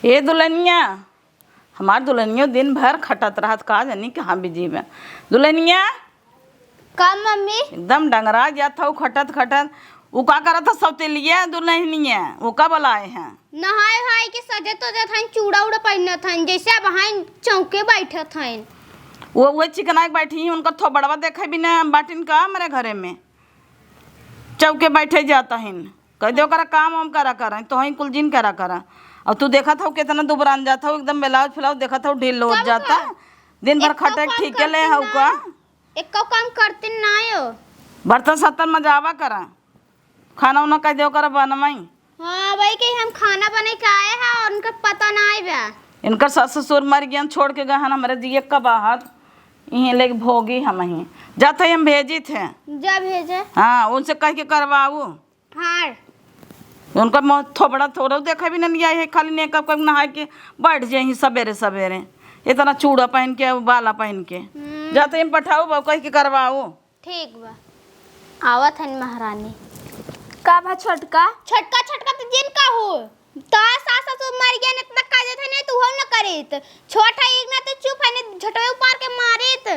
ये दुल्हनिया, हमार दुल्हनिया दिन भर खटत रहत, का जानी कहाँ बिजी में। दुल्हनिया का मम्मी? एकदम डंगरा गया था, खटत खटत। वो का करा था सौतेलिया दुल्हनिया, वो कब लाए हैं? नहाए हाय के सजे तो था, चूड़ा उड़ा पहनना था, जैसे अब हाइन चौके बैठे थे। वो चिकना के बैठी हैं, उनका थोबड़वा देखे भी ना बाटिन का मेरे घरे में चौके बैठे जाता है। कह दो करा काम वाम करा कर तो ही कुल जिन करा करा। अब तू देखा था कितना दुबरान जाता हो, एकदम ब्लाउज फ्लाउज देखा था ढील लोट जाता, दिन भर खटे ठीक ले हऊ का। एक काम करते ना हो, बर्तन सत्तन मजावा करा, खाना उना कह दो करा बनवाई। हाँ भाई कि हम खाना बने के आए हैं और उनका पता ना आए बा। इनका सास ससुर मर गया, छोड़ के गए हमारे जिये का बाहर, यहीं लेके भोगी हम ही जाते हम भेजी थे। जा भेजे। हाँ उनसे कह के करवाऊ। हाँ उनका थोबड़ा थोड़ा देखा भी नहीं आई है, खाली मेकअप कर नहा के बैठ जाए सवेरे सवेरे, इतना चूड़ा पहन के बाला पहन के जाते हम पठाऊ बा कह के करवाऊ। ठीक बा, आवत है महारानी। का भा छोटका? छटका छटका तो जिन का हो तो सास ससुर मर गया ने इतना काजे थे ने तू हम न करित, छोटा एक ना तो चुप है ने झटवे ऊपर के मारित।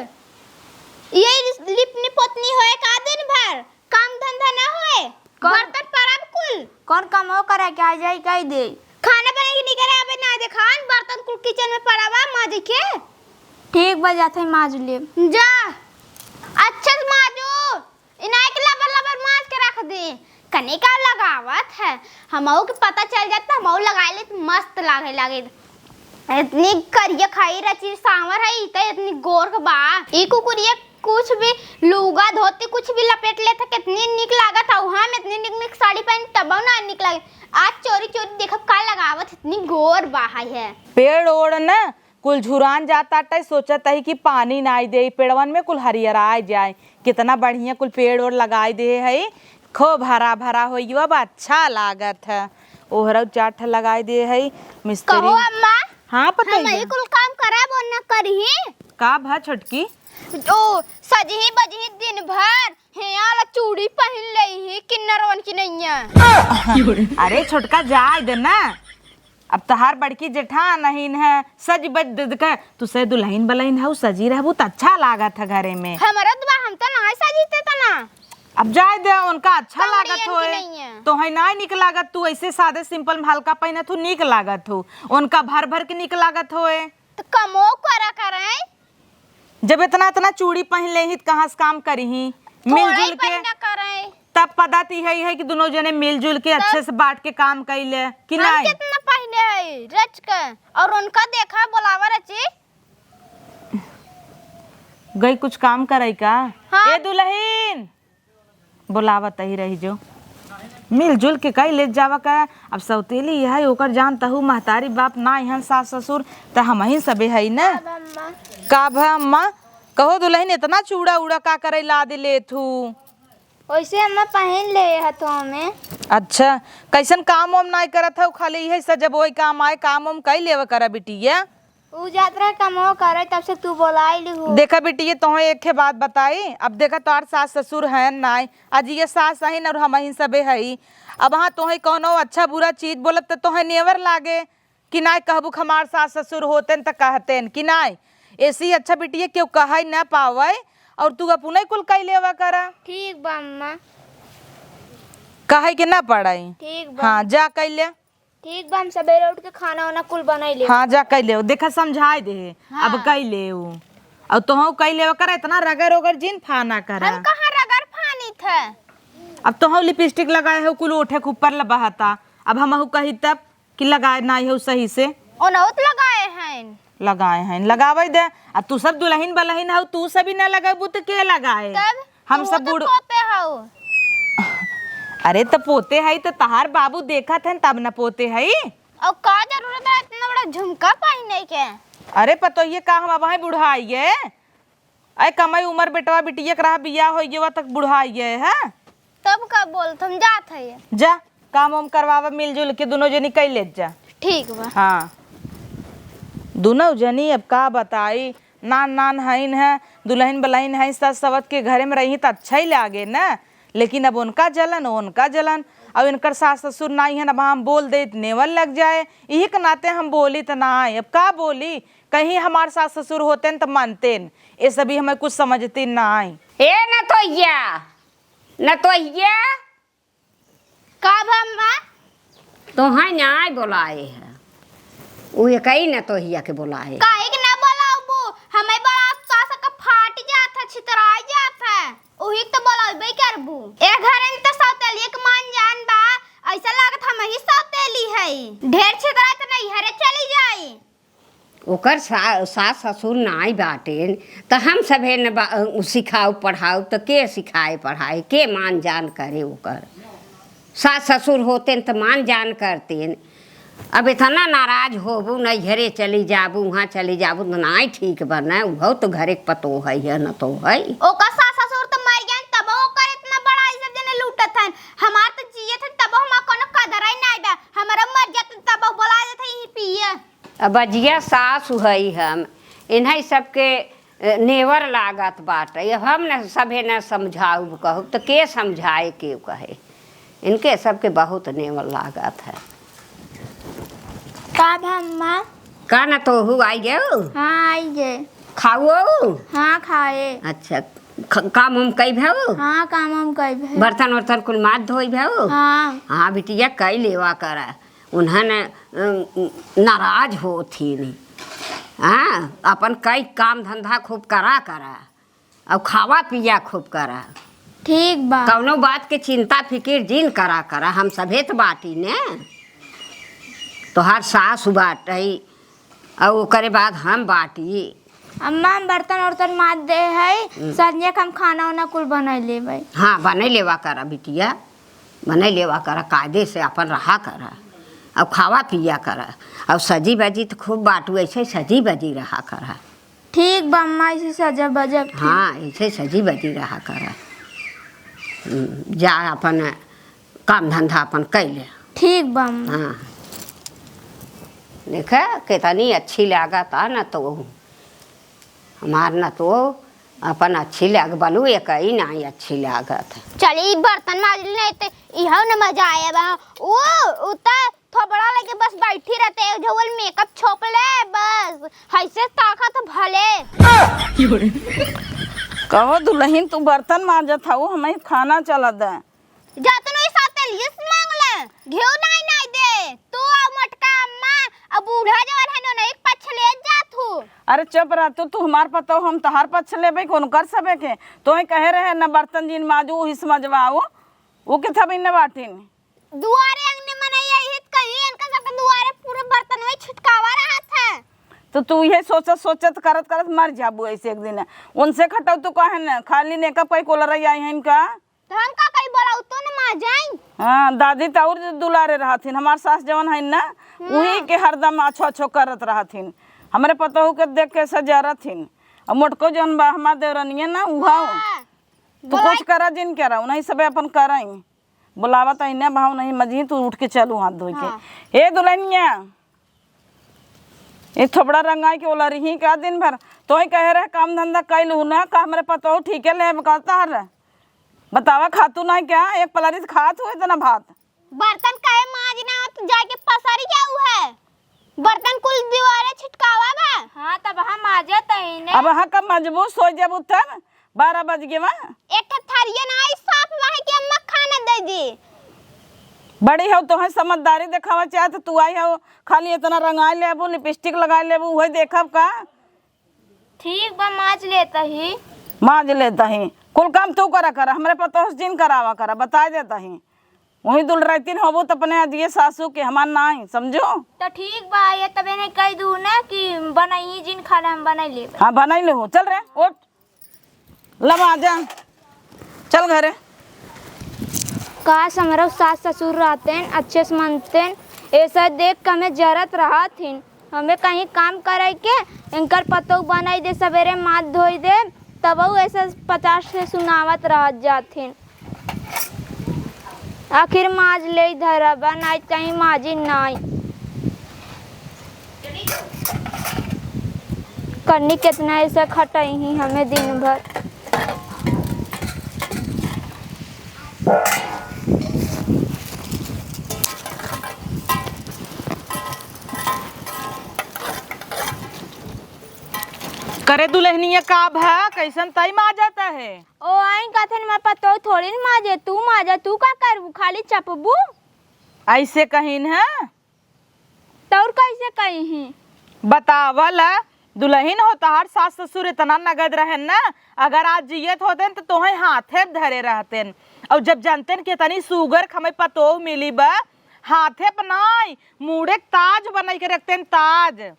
ये लिपनी पोतनी होए का दिन भर काम धंधा ना होए, बर्तन परब कुल कौन काम हो करे के आ जाई कह दे। खाना बने की नहीं करे अबे ना देखान, बर्तन कुल किचन में पड़ावा माज के। ठीक बा जाते माज ले जा अच्छा से माजो, इनाय के लबर लबर माज के रख दे। कने का लगावत है हमऊ के पता चल जाता, हमऊ लगा ले तो मस्त लागे। इतनी करिया खाई रची सांवर है इतना, इतनी गोर के बा ई कुकुरिया कुछ भी लुगा धोती कुछ भी लपेट ले था, कितनी निक लागत है। हम इतनी निक साड़ी पहन तब ना निक लागे। आज चोरी चोरी देखब का लगावत, इतनी गोर बा है। पेड़ ओड़ न कुल झुरान जाता टे, सोचत है कि पानी नाई दे पेड़वन में कुल हरियरा जाए, कितना बढ़िया कुल पेड़ ओड़ लगाई दे है, खूब हरा भरा हो अब अच्छा लागत है। ओहरा चाट लगाई दे है मिस्त्री। कहो अम्मा, हाँ पता हम ये कुल काम करब और ना करही का भा छोटकी? ओ सजही बजही दिन भर हेयाला चूड़ी पहन लई किन्नरवन की नैया। अरे छोटका जाए दे ना, अब तहार बड़की जेठा नहीं है सज बज के तू से दुल्हन बलहन है सजी रहबू तो अच्छा लागत है घरे में। हमरा तो हम तो ना सजीते तना, अब जाए दे उनका अच्छा लागत हो है। तो है ना निक लागत, तू ऐसे सादे सिंपल हल्का पहने तू निक लागत हो, उनका भर भर के निक लागत होए तो कमो करा करे। जब इतना इतना चूड़ी पहन ले ही कहाँ से काम करी ही मिलजुल के करे। तब पता ती है कि दोनों जने मिलजुल के अच्छे से बांट के काम कैले कि हम नहीं। कितना पहने है रच के और उनका देखा बुलावा रची गई कुछ काम करे का। हाँ। ए दुल्हन बुलावत ही रही जो मिलजुल के कई ले जावा का। अब सौतेली है ओकर जानता हूँ महतारी बाप ना यहाँ सास ससुर तो हम ही सबे है न का भा कहो दुल्हन इतना चूड़ा उड़ा का करे ला दे ले थू। वैसे हम पहन ले हथों में। अच्छा कैसन काम वाम नहीं करत है, खाली यही सजब वही काम आए, काम वाम कई लेवा करा बिटिया। उ यात्रा कमो करे तब से तू बोलाई लिहू। देखा बेटी तुम्हें एक बात बताई, अब देखा तोहार सास ससुर है नाई, आज ये सास है और हम ही सबे है। अब हाँ तुम्हें कोनो अच्छा बुरा चीज बोलब तो तुम्हें नेवर लागे कि नाई कहबू हमार सास ससुर होते तो कहते कि नाई। ऐसी अच्छा बेटी क्यों कह न पावे और तू अपने कुल कई लेवा करा। ठीक बा अम्मा, कहे के ना पड़ाई। ठीक बा। हाँ जा कैले। ठीक बा, हम सवेरे उठ के खाना वाना कुल बनाई ले। हाँ जा कैले देखा समझाए दे। हाँ। अब कैले और तुम कैले कर इतना रगर ओगर जिन फाना करा। हम कहाँ रगर फानी थे। अब तो हम लिपस्टिक लगाए हो कुल ओठे के ऊपर लबहता, अब हम कही तब कि लगाए ना हो सही से ओनौत लगाए हैं लगावे दे। अब तू सब दुल्हन बलहन हो तू सभी ना लगाबू तो के लगाए। तब हम सब बूढ़ पोते हो। अरे तो पोते है तो तहार बाबू देखा थे तब न पोते है। और का जरूरत है इतना बड़ा झुमका पहनने के। अरे पतो ये का हम अब बुढ़ाइए अरे कमाई उम्र बेटवा बिटिया करा बिया हो तक बुढ़ाइए है। तब का बोल तुम जात है जा काम वाम करवावा मिलजुल के दोनों जनी कई ले जा। ठीक बा। हाँ दोनों जनी अब का बताई, नान नान हईन है दुल्हन बलहन है सस सवत के घरे में रही तो अच्छा ही लागे ना, लेकिन अब उनका जलन अब इनकर सास ससुर नहीं है, अब हम बोल दे नेवल लग जाए, यही के नाते हम बोली तो ना आए। अब का बोली, कहीं हमारे सास ससुर होते न तो मानते न, ये सभी हमें कुछ समझती ना आई। ए न तो ये का भम्मा तो है ना बुलाए है, वो कही न तो हिया के बुलाए। काहे के ना बोलाबू, हमें बड़ा सास का फाट जात है, छितराई जात है, ओही तो बोलाबे करबू। ए घर में तो सौतेली के मान जान बा, ऐसा लागत हम ही सौतेली है, ढेर छितराई तो नहीं हरे चली जाई। ओकर सास ससुर नाई बाटे तो हम सभे न सिखाऊ पढ़ाऊ तो के सिखाए पढ़ाए, के मान जान करे। ओकर सास ससुर होते तो मान जान करते। अब इतना नाराज होबू नैहरे चली जाबू, वहाँ चली जाबू तो नाई ठीक बना, वो तो घरे के पतो है न तो है। ओका सास ससुर तो मर गए तब ओकर इतना बड़ा इज्जत जने लूटत हन, हमार तो जिए थे तब हम कोनो कदर ही नहीं बा, हमारा मर जात तब बोला जात ही पिए। अब अजिया सास है हम, इन्हीं सबके नेवर लागत बाटे। अब हम न सभे न समझाऊ कहू तो के समझाए के कहे, इनके सबके बहुत नेवर लागत है। का भम्मा? का न तो हु आई गए? हाँ आई गे। खाओ? हाँ खाए। अच्छा काम हम कई भो? हाँ काम हम कई भे। बर्तन वर्तन कुल मात धोई भो? हाँ हाँ बिटिया कई लेवा करा, उन्होंने नाराज हो थी नहीं। हाँ अपन कई काम धंधा खूब करा और खावा पिया खूब करा। ठीक बा। कौनो बात के चिंता फिकिर जिन करा हम सभे तो बाटी ने। तोहार सास बाटी और ओकरे बाद हम बाटी। अम्मा हम बर्तन वर्तन माज दे है, संजय हम खाना वाना कुल बना लेबै। हाँ बने लेवा करा बिटिया, बने लेवा करा, कायदे से अपन रहा करा और खावा पिया करा, और सजी बजी तो खूब बाटू, ऐसे सजी बजी रहा करा। ठीक बा अम्मा, ऐसे सजा बजब। हाँ ऐसे सजी बजी रहा करा। जा अपन काम धंधा अपन कैले। ठीक बा अम्मा। हाँ देखा कितनी अच्छी लागत आ न तो हमार न तो अपन अच्छी लाग बलू एक ही ना अच्छी लागत। चली बर्तन माज ले ते इहो न मजा आया बा। ओ उता थोबड़ा लेके बस बैठी रहते, झोल मेकअप छोप ले बस, ऐसे ताकत भले। कहो दुल्हन तू बर्तन मांजत हूँ, हमें खाना चला दे। जातनो इस साथे लिस्ट मांग ले, घेऊ नहीं दे तू आ मटका अम्मा, अब बूढ़ा जवान है न एक पछले जात हूँ। अरे चुप रह तू हमार पता हम तहार पछ लेबे कौन कर सबे के, तो ही कहे रहे न बर्तन जिन माजू हिस मजवाओ, वो के थबिन न बाटिन दुआरे अंगने में नहीं आई हित कही, इनका सब दुआरे पूरे बर्तन में छिटकावा रहा था। तो तू ये सोचत करत करत मर जाबू ऐसे एक दिन। उनसे खटाऊ तो कहे न खाली नेकअप कोई कोलर आई है इनका, तो हम का कई बोला तो न मा जाई। हाँ दादी तो और दुलारे रहथिन, हमार सास जवन है ना वही के हरदम अच्छो करत रहथिन, हमारे पतोहू के देख के सजारथिन। और मोटको जवन बा हमार देवरनिया ना उहाओ तो कुछ करा जिन करा उन्हीं सब अपन कराई, बुलावा तो इन्हें भाव नहीं मजी तू उठ के चलू हाथ धोई के। हे दुल्हनिया ये थोबड़ा रंगाई के ओला रही का दिन भर, तो ही कहे रहे काम धंधा कैलू ना का हमारे पतोहू ठीक है ले कहता हर बतावा खातू ना क्या, एक पलारी से खात हुए इतना भात। बर्तन काहे माजना तो जाके पसारी जाऊ है, बर्तन कुल दीवारे छिटकावा बा। हाँ तब हम आ जाते हैं। अब हाँ कब मजबूत सो जब उतर 12 बज गए वहाँ एक थरिया ना आई साफ वहां के अम्मा खाना दे दी। बड़ी हो तो है समझदारी दिखावा चाहे तो तू आई हो खाली इतना रंगाई लेबू लिपस्टिक लगाई लेबू वही देखब का। ठीक बा माज लेता ही। माज लेता ही कुल काम तू करा हमारे पता जिन करावा करा बता देता ही, वही दुल रहती होबू तो अपने दिए सासू के हमार ना ही समझो। तो ठीक बा ये तबे नहीं कह दू ना कि बनाई जिन खाना हम बना ले। हाँ बनाई ले चल रहे उठ लमा जा चल घरे। काश हमारा सास ससुर रहते हैं अच्छे से मानते हैं, ऐसा देख के हमें जरूरत रहा थी, हमें कहीं काम करे के इनकर पतो बनाई दे सवेरे माथ धोई दे तब वो ऐसा 50 से सुनावत रह जाती। आखिर माज ले धरा बनाई कहीं माजी नाई करनी कितना ऐसा खटाई ही हमें दिन भर। करे दुल्हनिया का भा कैसन तई मा जाता है। ओ आई कथन मैं पतो थोड़ी न माजे, तू का करबू, खाली चपबू ऐसे कहीन है तौर कैसे कही। बतावल दुल्हन होता हर सास ससुर इतना नगद रहे ना, अगर आज जियत होते तो तोहे हाथे धरे रहते। और जब जानते कि तनी सुगर खमे पतो मिली बा हाथे बनाई मुड़े ताज बनाई के रखते ताज।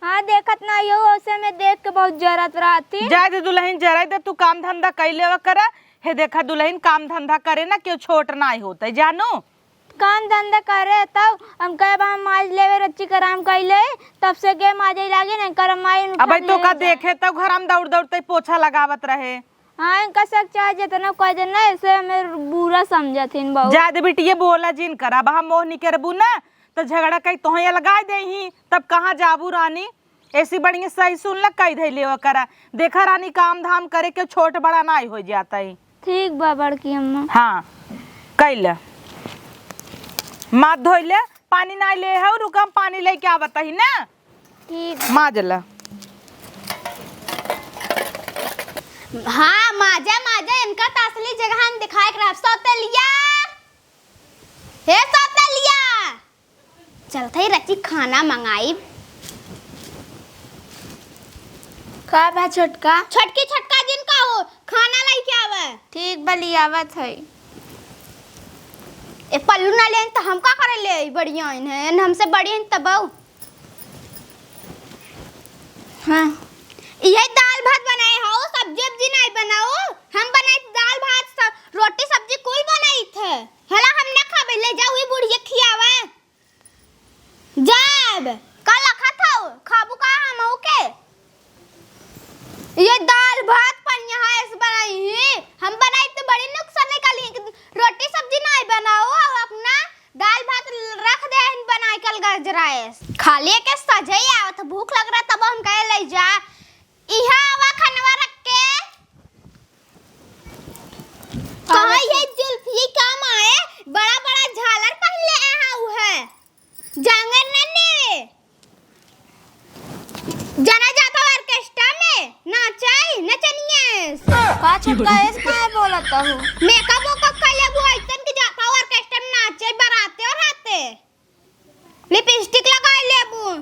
हाँ देखत ना यो उसे में देख के बहुत जरूरत रहती। जाए दे दुल्हन जरा दे, तू काम धंधा कैले करा हे। देखा दुल्हन काम धंधा करे ना क्यों छोट ना होता जानो। काम धंधा करे तब हम कहे हम माज लेवे रच्ची कराम कैले तब से के माजे लागे नहीं कर माई। अब तो का देखे तब घर में दौड़ दौड़ते पोछा लगावत रहे। हाँ इनका शक चाहे जितना कह देना ऐसे हमें बुरा समझथिन बहुत। ज्यादा बिटिया बोला जिन करा अब हम मोह नहीं करबू ना तो झगड़ा कहीं तोहे लगा दे ही तब कहाँ जाबू रानी। ऐसी बढ़िया सही सुन ल कही धै ले करा। देखा रानी काम धाम करे के छोट बड़ा ना हो जाता है। ठीक बा बड़की अम्मा। हाँ कैल माथ धोइले पानी ना ले है रुकम पानी लेके आवत ही ना। ठीक माजला हाँ माजा माजा इनका असली जगह हम दिखाए कर सौतलिया। हे सौतलिया चलते ही रची खाना मंगाई। का बा छोटका। छटकी छटका जिनका हो खाना लेके आवे। ठीक बली आवत है। ए पल्लू ना लेन तो हम का करे ले बढ़िया है हमसे बढ़िया तब। हाँ ये दाल भात बनाए हो सब्जी सब्जी नहीं बनाओ। हम बनाए दाल भात रोटी सब्जी कोई बनाई थे हला हम ना खाबे ले जाओ ये बुढ़िया खियावे। जब कल खा था खाबू का हम हो के ये दाल भात पनिया है ऐसे बनाई है हम बनाई तो बड़ी नुकसान निकाली। रोटी सब्जी नहीं बनाओ और अपना दाल भात रख दे बनाई कल गजराए खाली के सजे आवत भूख लग रहा तब हम कहे ले जा इहा आवा खनवा रख के कहां ये जुल्फी काम आए बड़ा बड़ा झालर पहले आहा है जांगर नन्ने जाना जाता ऑर्केस्ट्रा में नाचाई नचनिए का छोटका ऐसे का बोलता हूँ। मेकअप वकअप कर ले वो इतन के जाता ऑर्केस्ट्रा में नाचे बराते और आते लिपस्टिक लगाए ले वो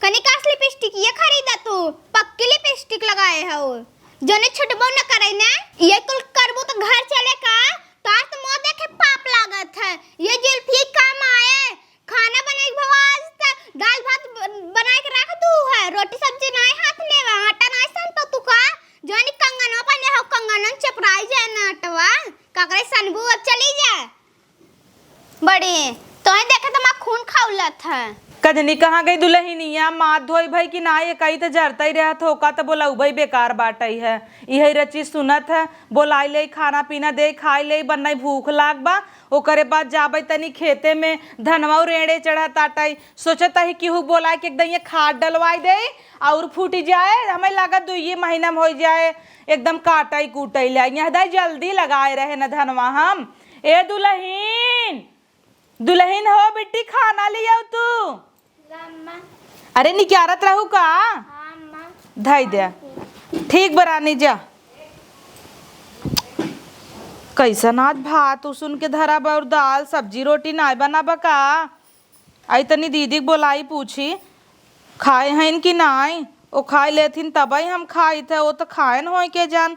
कनिकास लिपस्टिक ये खरीदा तू पक्की लिपस्टिक लगाए हो जने छटबो न करे ना ये कुल करबो तो घर चले का तार तो मुंह देखे पाप लागत है। ये जुल्फी काम आए खाना बनाए भवाज दाल भात बनाए के रख दू है रोटी सब्जी नहीं हाथ ले आटा नहीं सन तो तू का जोनी कंगनवा पहने हो कंगनन चपराई जाए ना अटवा काकरे सनबू अब चली जा बड़ी तोय देखे तो मैं खून खाउलत है। कजनी कहाँ गई दुल्हनिया माथ धोई भाई कि ना ये कही तो जरता ही रहा थोका तो बोला भाई बेकार बाटई है यही रची सुनत है बोलाई ले खाना पीना दे खाई ले बनना भूख लाग बा ओकरे बाद जाबे तनी खेते में धनवा रेड़े चढ़ा ताटाई सोचता ही कि हु बोला कि एकदम ये खाद डलवाई दे और फूट जाए हमें लागत 2 महीना में हो जाए एकदम काटाई कूटई ले यहाँ जल्दी लगाए रहे न धनवा हम। ए दुल्हन हो बेटी खाना लिया तू। अरे निक्यारत रहू का धाई दे ठीक बरानी जा कैसन आज भात सुन के धरा बा और दाल सब्जी रोटी ना बना बका। आई तनी दीदी बोलाई पूछी खाए हैं कि नाई ओ खाए लेथिन तब ही हम खाई थे वो तो खाए न हो के जान।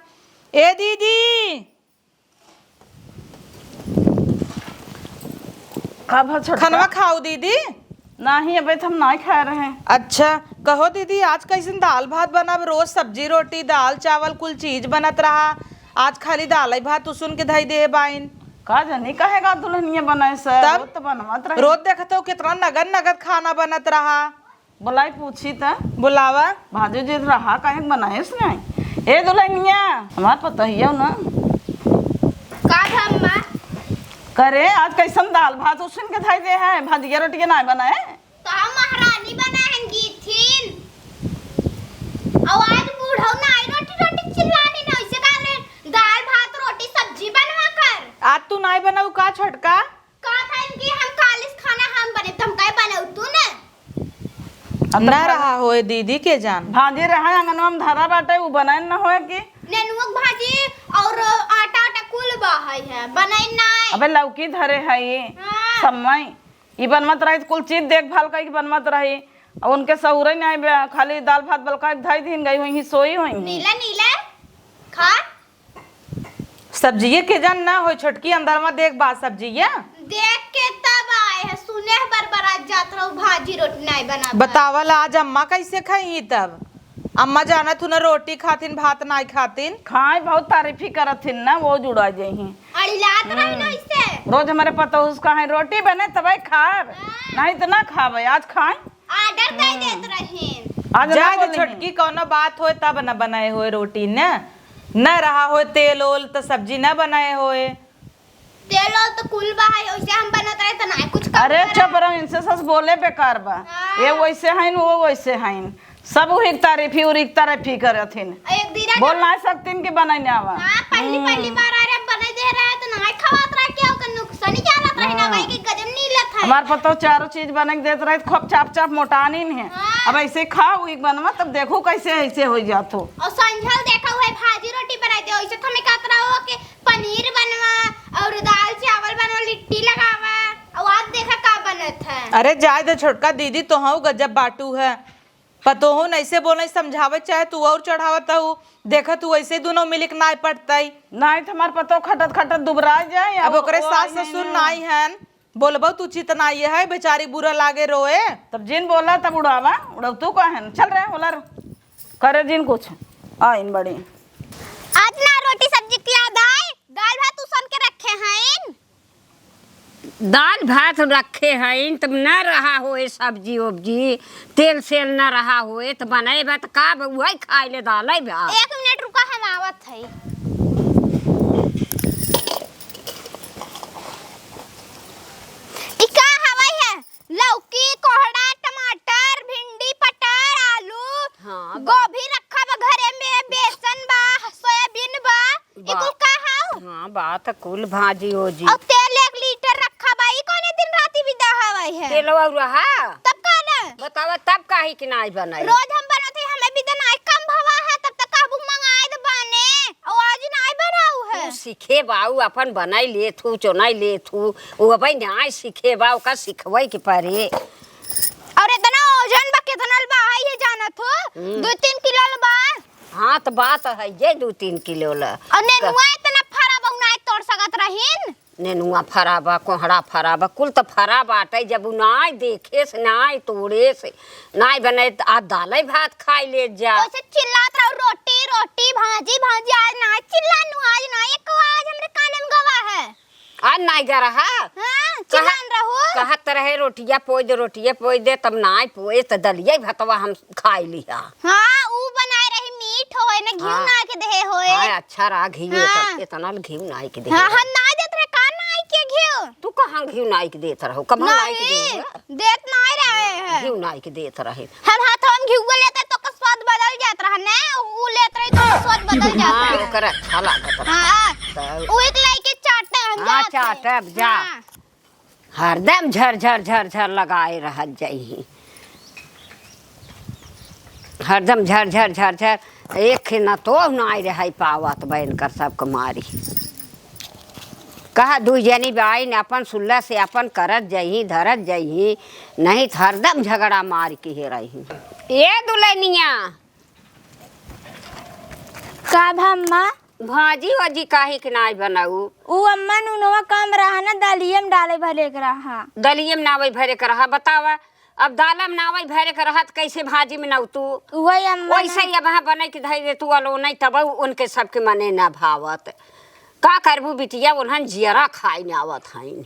ए दीदी खनवा खाओ दीदी। नहीं अबे तो हम नहीं खा रहे हैं। अच्छा कहो दीदी आज कैसे दाल भात बना रोज सब्जी रोटी दाल चावल कुल चीज बनत रहा आज खाली दाल ही भात सुन के धई दे बाइन का जानी कहेगा दुल्हनिया बनाए सर तब तो बनवात रहे रोज देखते हो कितना नगद नगद खाना बनत रहा। बुलाई पूछी था बुलावा भाजी जी रहा कहे बनाए नहीं। ए दुल्हनिया हमार पता ही है ना का धम्मा करे आज कैसन दाल भात सुन के धाई दे है भाजिया रोटी नहीं बनाए तो हम महारानी बनाएंगी थीन और आज बूढ़ो नाई रोटी रोटी चिल्लानी ना इसे कारण दाल भात रोटी सब्जी बनवा कर आज तू नहीं बनाऊ का छोटका का था इनकी हम कालिस खाना हम बने तुम काय बनाऊ तू ने ना रहा होए दीदी के जान। भाजी रहा अंगनवा में धरा बाटे उ बनाए न होए की नेनुआ भाजी और आटा आटा कुल बाहै है बनाई नाय। अबे लौकी धरे है ये समय ई बनमत रही कुल चीज देखभाल कई बनमत रही और उनके सहुरे नहीं खाली दाल भात बलका धाई दिन गई हुई सोई हुई नीला नीला खा सब्जिये के जान ना हो छोटकी अंदर में देख बा सब्जिया देख के तब आए है सुने बरबरात जात रहो भाजी रोटी नहीं बना बतावल आज अम्मा कैसे खाई तब अम्मा जाना तू न रोटी खातिन भात नहीं खातिन खाए बहुत तारीफी करथिन ना वो जुड़ा जाही अड़िलात रही ना इससे रोज हमारे पता उसका है रोटी बने तबे खाब नहीं तो ना खाबे आज खाए आर्डर दे देत रहीन आज ना जा बोली छोटकी कोनो बात होए तब न बनाए होए रोटी न रहा होए तेल ओल तो सब्जी न बनाए होए तेल तो कुल बाहै वैसे हम बनत रहे तो नहीं कुछ अरे चुप रहो इनसे सस बोले बेकार बा ये वैसे हैं वो वैसे हैं सब एक तारीफी करथिन एक दिन बोल ना सकतीन कि बनाने आवा हां पहली बार आ रहे बने दे रहे तो नहीं खवात रहे क्या का नुकसान क्या रहत रहे ना भाई के गजब नहीं लत है हमार पतो चारों चीज बना के देत रहे खूब चाप चाप मोटानी है अब ऐसे खाओ एक बनवा तब देखो कैसे ऐसे हो जातो और संझल देखा हुआ भाजी रोटी बनाई दे वैसे तो हमें कहत रहो कि पनीर बनवा और दाल चावल बनवा लिट्टी लगावा और आज देखा का बनत है। अरे जाए दे छोटका दीदी तो हूँ गजब बाटू है पतो हो ऐसे बोले समझावे चाहे तू और चढ़ावत हूँ देखा तू ऐसे दोनों मिलिक नाई पड़तई नहीं तो हमार पतो खटत खटत दुबरा जाए अब ओकरे सास ससुर नाई हन बोलबो तू चित नाई है बेचारी बुरा लागे रोए तब जिन बोला तब उड़ावा उड़ाव तू कहन चल रहे होला करे जिन कुछ आइन बड़ी आज ना रोटी सब्जी की याद आए दाल भात उसन के रखे हैं दाल भात रखे हैं तब न रहा होए सब्जी उब्जी तेल सेल न रहा होए तो बनाए तो का वही खाए ले दाल भात। 1 मिनट रुका हम आवत है। इका हवाई है लौकी कोहड़ा टमाटर भिंडी पटार आलू हाँ, गोभी रखा बा घरे में बेसन बा सोयाबीन बा इकुल का हाउ हाँ बात कुल भाजी हो जी और तेल 1 लीटर रखा बा ई कोने दिन राती विदा हवाई है तेल और रहा तब का ना बतावा तब काहे कि नहीं बनाई रोज हम बनते हमें भी दनाई कम भवा है तब तक काबू मंगाए दे बने और आज नहीं बनाऊ है तू सीखे बाऊ अपन बनाई ले थू चोनाई ले थू वो भाई नहीं सीखे बाऊ का सिखवाई के पारे और इतना ओजन बा कितना बा है जाना थो 2-3 किलो बा। हाँ तो बात है ये 2-3 किलो ला और नेनुआ इतना फरा बा नहीं तोड़ सकत रहीन नेनुआ फराबा कोहड़ा फराबा कुल तो फरा बाटे जब नाई देखे से नाई तोड़े से नाई बने तो आज दाल भात खाई ले जा ओसे चिल्लात रहो रोटी रोटी भाजी भाजी आज ना चिल्लानु आज ना एक आवाज हमरे काने में गवा है आज नाई गा रहा हां चिल्लान रहो कहत रहे रोटिया पोई दे तब नाई पोए तो दलिया भतवा हम खाई लिया हां ऊ बनाए रही मीठ होए ना घी ना के दे होए हां अच्छा रहा घी हाँ। इतना घी नाई के दे हां हां ना देत रे का नाई के घी तू कहाँ घी नाई के देत रहो कब नाई के नहीं दे देत नहीं रहे हैं घी नाई के देत रहे हम हाथ हम घी लेते तो का स्वाद बदल जात रहा ना ऊ लेत रही तो स्वाद बदल जात हाँ रहा ओकर अच्छा लागत रहा हां ऊ एक लाई के चाटे हम हाँ जाते चाटब जा हाँ। हरदम झर लगाए रह जाई हरदम झर एक न तो नाई रह पावत बहन कर सब कमारी कहा दू जनी बाई ने अपन सुल्ला से अपन करत जही धरत जही नहीं तो हरदम झगड़ा मार के हे रही ये दुल्हनिया का अम्मा भाजी वाजी काहे के नाई बनाऊ ऊ अम्मा नुनवा काम रहा ना दालियम डाले भले के रहा दलियम नावई भरे के रहा बतावा अब दालम नावई भरे के रहा कैसे भाजी में नाऊ तू वही अम्मा वैसे ही अब बने के धैर्य तू अलो नहीं तब उनके सबके मने ना भावत का करबू बिटिया उन्हन जियरा खाई ना आवत हईन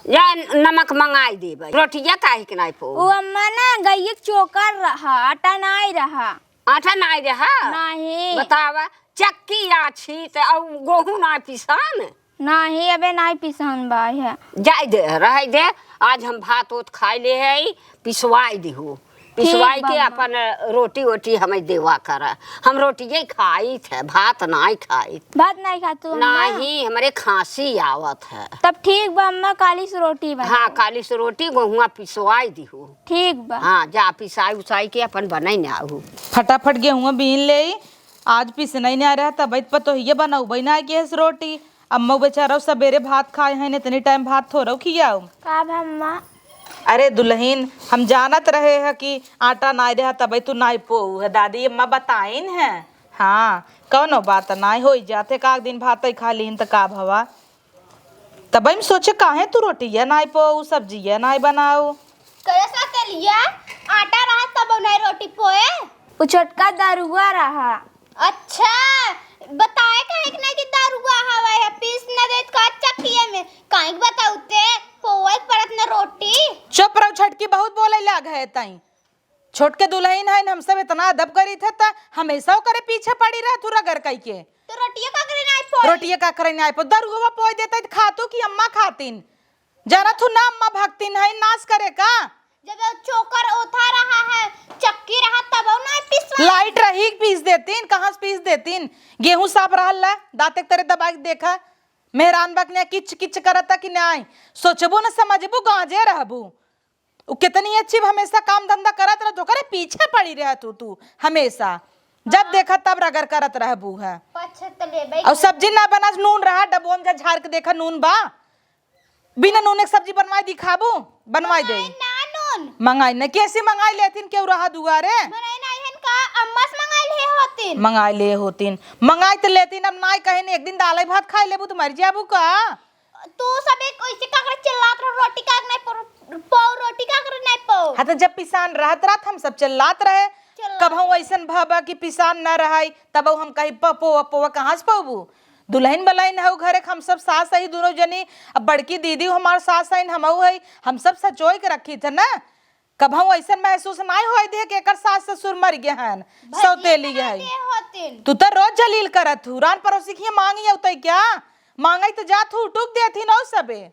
या नमक मंगाई देबे रोटिया काहे के नहीं पो ऊ अम्मा ना गैयक चोकर रहा आटा नहीं रहा आटा नहीं रहा नहीं बतावा चक्की आछी त औ गेहूं ना पिसान नहीं अबे नहीं पिसान बा है जाय दे रह दे आज हम भात ओत खाई ले है पिसवाई देहू पिसवाई के अपन रोटी वोटी हमें देवा कर। हम रोटिये खाई थे, भात नहीं खाई। भात नहीं खातू अम्मा? नहीं, हमारे खांसी आवत है। तब ठीक बा अम्मा, काली से रोटी बना। हाँ, काली से रोटी गेहुआ पिसवाई दिहू। ठीक बा। हाँ, जा पिसाई उसाई के अपन बनाई ना आहू। फटाफट गेहूँ बीन ले, आज पिसना ही नहीं आ रहा तब पतो ये बनाऊ भाई ना के रोटी। अम्मा बेचारा सवेरे भात खाए हैं, इतनी टाइम भात थोड़ा खियाऊ का बा अम्मा? अरे दुल्हन, हम जानत रहे है कि आटा नाई रहा तब तू नाई पोऊ है। दादी अम्मा बताइन है। हाँ, कौनो बात नाई हो जाते, का दिन भात खा लीन तो का भवा। तब हम सोचे काहे तू रोटिया नाई पोऊ, सब्जिया नाई बनाऊ। कैसा तेलिया आटा रहा तब नहीं रोटी पोए। वो छोटका दारुआ रहा। अच्छा, बताए काहे कि नहीं कि दारुआ हवा है, पीस न देत का चक्किए में काहे बताउते पोए परत न रोटी। चुप रहो, छटकी बहुत बोले लाग है तई। छोट के दुल्हन है, हम सब इतना अदब करी थे ता हमेशा करे पीछे पड़ी रह तू रगर कई के। तो रोटिया का करे नहीं पोए? रोटिया का करे नहीं पो, दरुआ पोई देता खातू की अम्मा खातिन। जाना तू ना अम्मा भक्तिन है, नाश करे का। जब चोकर उठा रहा है, चक्की रहा तब नहीं पीसवा। लाइट रही पीस देतीन, कहाँ से पीस देतीन। गेहूं साफ रहल ला, दांते तेरे दबा के देखा। मेहरान बक ने किच किच करता कि नहीं, सोचबो न समझबो गांजे रहबू। उ कितनी अच्छी हमेशा काम धंधा करत रह, तो करे पीछे पड़ी रह तू हमेशा। जब देखा तब रगर करत रहबू है। पछतले बई। और सब्जी ना बना, नून रहा डबो में जा झाड़ के देखा नून बा। बिना नून एक सब्जी बनवाई दिखाबू, बनवाई दे। ना नून मंगाई न कैसे मंगाई लेतिन, क्यों रहा दुआरे। मने नहीं हन का अम्मा से मंगाई ले होतिन। मंगाई ले होतिन, मंगाई तो लेतिन। अब नाई कहे ने एक दिन दाल भात खाई लेबू तो मर जाबू का। तू सब एक ऐसे का करे चिल्लात रह, रोटी का नहीं पाओ, रोटी का करे नहीं पाओ। हाँ तो जब पिसान रहत रात हम सब चिल्लात रहे। कब हम वैसन भाबा कि पिसान न रहाई तब हम कहीं पपो अपो कहाँ से पाबू। दुल्हन बलाइन है घरे, हम सब सास सही दोनों जनी। अब बड़की दीदी हमार सास सही हम है, हम सब सचोई के रखी थे ना। कब हम वैसन महसूस नहीं हो दे कि एकर सास ससुर मर गए हैं, सौतेली है। होतिन तू तो रोज जलील करत हूँ, रान पड़ोसी की मांगी होते क्या। मांगई तो जात हूँ टूक देती न सबे।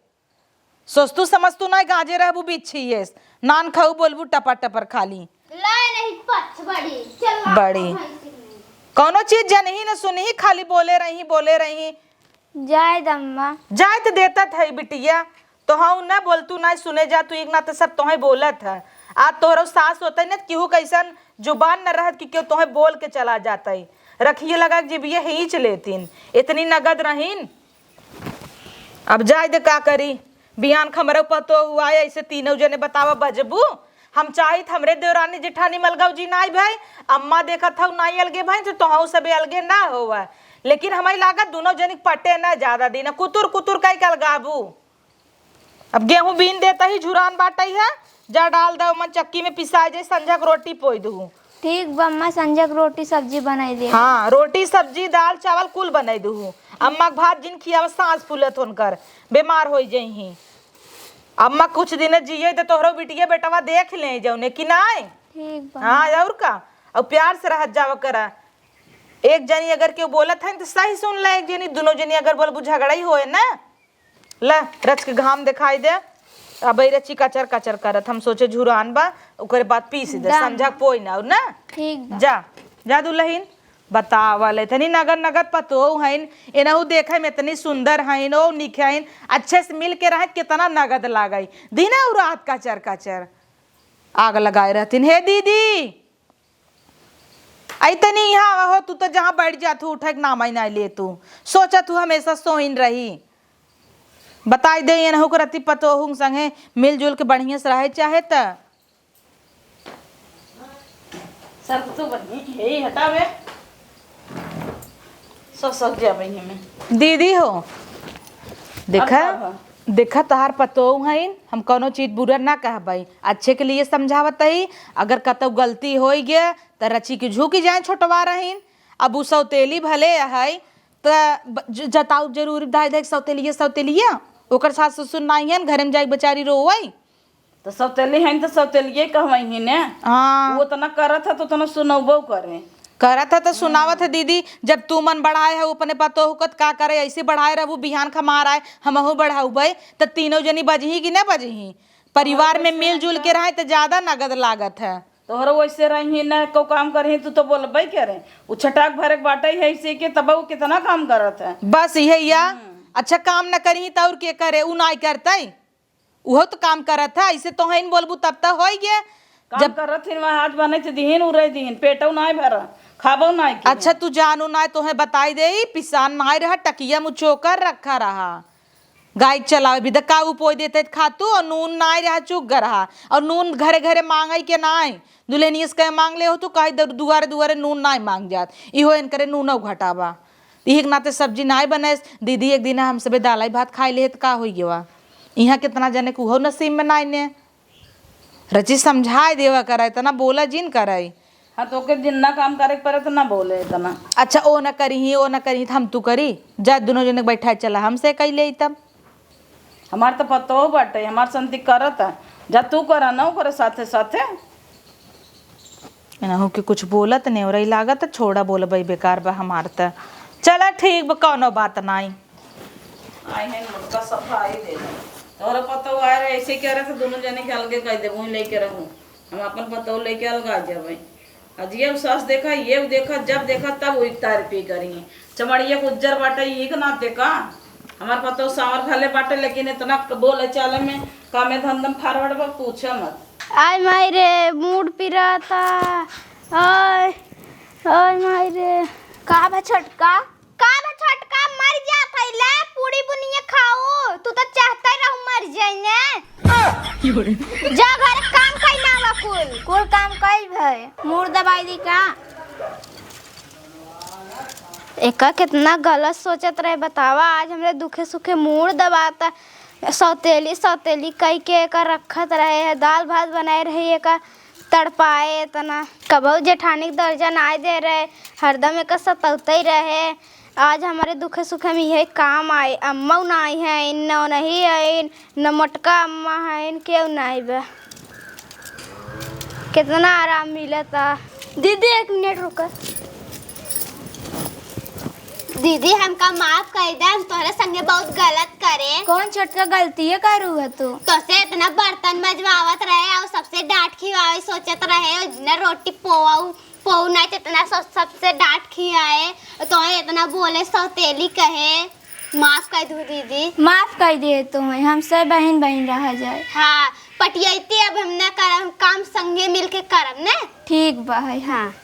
सोच तू समझ तू ना गांजे रहबू बिच्छी ये नान खाऊ बोलबू टपर टपर खाली लाए नहीं पछ बड़ी चल बड़ी। कौनो चीज जनही न सुनही, खाली बोले रही। जाए अम्मा। जाए तो देता था बिटिया, तो हाँ ना बोल तू ना सुने जा तू एक ना तो सब तुम्हें बोलत है। आज तोहरा सास होता है ना केहू कैसन जुबान न रहत कि क्यों तुम्हें बोल के चला जाता है। रखिए लगा जब ये हींच लेतीन, इतनी नगद रहीन। अब जाए दे का करी, बिहान खमरे पतो हुआ ऐसे तीनों जने बतावा बजबू। हम चाहित हमरे देवरानी जेठानी मलगाव जी नाई भाई, अम्मा देखा था नाई अलगे भाई तो तुहू सबे अलगे ना होवा। लेकिन हमारी लागत दोनों जनी पटे ना ज्यादा दिन, कुतुर कुतुर कई कल गाबू। अब गेहूं बीन देता ही झुरान बाटई है, जा डाल दो मन चक्की में पिसाई जाए, संझा के रोटी पोई दू। ठीक बा अम्मा, संजय को रोटी सब्जी बनाई दे। हाँ, रोटी सब्जी दाल चावल कुल बनाई दू। अम्मा के भात जिन खियाव सांस फूलत होनकर बीमार हो जही। अम्मा कुछ दिन जिये तो तोहरो बिटिया बेटवा देख ले जौने कि नाय। ठीक बा। हाँ और का, और प्यार से रह जाव करा। एक जनी अगर केहू बोलत है तो सही सुन ले, एक जनी दोनों जनी अगर बोलबू झगड़ा ही होए ना। ला रच के घाम दिखाई दे, अब रची कचर कचर करत। हम सोचे झुरान बा ओकरे बाद पीस दे, समझा पोई ना ना। ठीक बा। जा जा दुल्हन बतावल इतनी नगर नगद पतो हइन, एनहु देखे में इतनी सुंदर हइन, ओ निखे हइन, अच्छे से मिल के रहे कितना नगद लागई। दिन और रात कचर कचर आग लगाए रहतीन। हे दीदी ऐतनी यहाँ हो, तू तो जहाँ बैठ जा तू उठे के नाम ना ले तू, सोचा तू हमेशा सोइन रही। बताई दे एनहु के रति पतो हूँ संगे मिलजुल के बढ़िया से रहे चाहे त सब तो बढ़िया है, हटावे सब जावे में। दीदी हो देखा देखा तहार पतो हइन, हम कोनो चीज बुरा ना कहबई, अच्छे के लिए समझावत ही। अगर कतौ गलती हो गया तो रची के झुकी जाए छोटवा रहीन। अब उ सौतेली भले है तो जताऊ जरूर दाई देख सौतेलिया ओकर सास ससुर नहीं है घर में जाके बेचारी रोवई। तो सौतेली है तो सौतेलिए कहवई ही ने। हाँ वो तो ना करत है तो ना सुनबो करे। करत है तो सुनावत है दीदी। जब तू मन बढ़ाए है अपने पतो हुकत का करे, ऐसे बढ़ाए रहू बिहान खमार आए हमहू बढ़ाऊ भाई तो तीनों जनी बजही कि न बजही। परिवार में मिलजुल के रहे तो ज्यादा नगद लागत है। तोहरा वैसे रही ना को काम करही तू तो बोलबे करे उ छटाक भरे बाटे है से के तब उ कितना काम करत है। बस यही या अच्छा काम न करी तो और के करे उ नहीं करतई उहो तो काम करत है ऐसे तो हइन बोलबू तब तो हो गया जब करत हिन वहां हाथ बने थे दिहिन उरे दिहिन पेटो नहीं भरा खाबो नहीं की। अच्छा तू जानू ना तोहे बताई दे पिसान नहीं रहा टकिया मुचोकर रखा रहा गाय चलावे भी का उपोई देते खातू और नून नहीं रहा चुग रहा और नून घरे घरे मांगे के नहीं दुल्हनियस कहे मांग ले हो तो कहीं दुआरे दुआरे नून नहीं मांग जात इहो इन करे नून घटावा इही के नाते सब्जी नहीं बने। दीदी एक दिन हम सबे दालाई भात खाई ले तो का हो गया यहाँ कितना जने को नसीब में नहीं ने रची समझाए देवा करे इतना बोला जिन करे। हाँ तो के जिन्ना काम करे पड़े तो ना बोले इतना। अच्छा ओ न करी ओ न करी हम तू करी जा दोनों जने बैठा चला हमसे कही ले तब हमार तो पतो हो बाटे हमार संति करत है जा तू करा ना करे साथे साथे ना हो कि कुछ बोलत नहीं और लागत छोड़ा बोल भाई बेकार बा हमार त चला ठीक बा कौनो बात नहीं आई है मुर्गा सफाई दे और पतो आ रहे ऐसे कह रहे थे दोनों जने के अलगे कह दे वहीं लेके रहूं हम अपन पतो लेके अलगा जाबे। आज ये सास देखा ये देखा जब देखा तब वही तारीफी करी चमड़िया गुज्जर बाटे ये के ना देखा हमार पतो सावर भले बाटे लेकिन इतना बोले चाले में कामे धंधम फारवर्ड बा पूछे मत। आय माई रे मूड पिरा था आय आय माई रे का बा छोटका मर जात है ले पूरी बुनिया खाओ तू तो चाहता ही रहू मर जाई ने जा घर काम कई ना बा कुल काम कई भाई मूड दवाई दी का एका कितना गलत सोचत रहे बतावा आज हमरे दुखे सुखे मूड दबाता सौतेली सौतेली कई के एका रखत रहे है दाल भात बनाए रहे एका तड़पाए इतना कबहू जेठानी दर्जा ना दे रहे हरदम एका सतौते ही रहे। आज हमारे दुखे सुखे में यही काम आए अम्मा नहीं है न नहीं है न मोटका अम्मा है क्यों नहीं बे कितना आराम मिला था। दीदी 1 मिनट रुको दीदी हमका माफ कर दे हम तोहरे संगे बहुत गलत करे। कौन छोटका गलती है करू है तू तो से इतना बर्तन मजवावत रहे और सबसे डांट खिवावे सोचत रहे न रोटी पोऊ नहीं तो इतना सबसे डांट खियाए तो इतना बोले सौतेली कहे माफ कर दू दीदी। माफ कर दिए तुम्हें हम सब बहन बहन रह जाए। हाँ पटियाती अब हमने करम काम संगे मिलके करम ने ठीक बा है हाँ।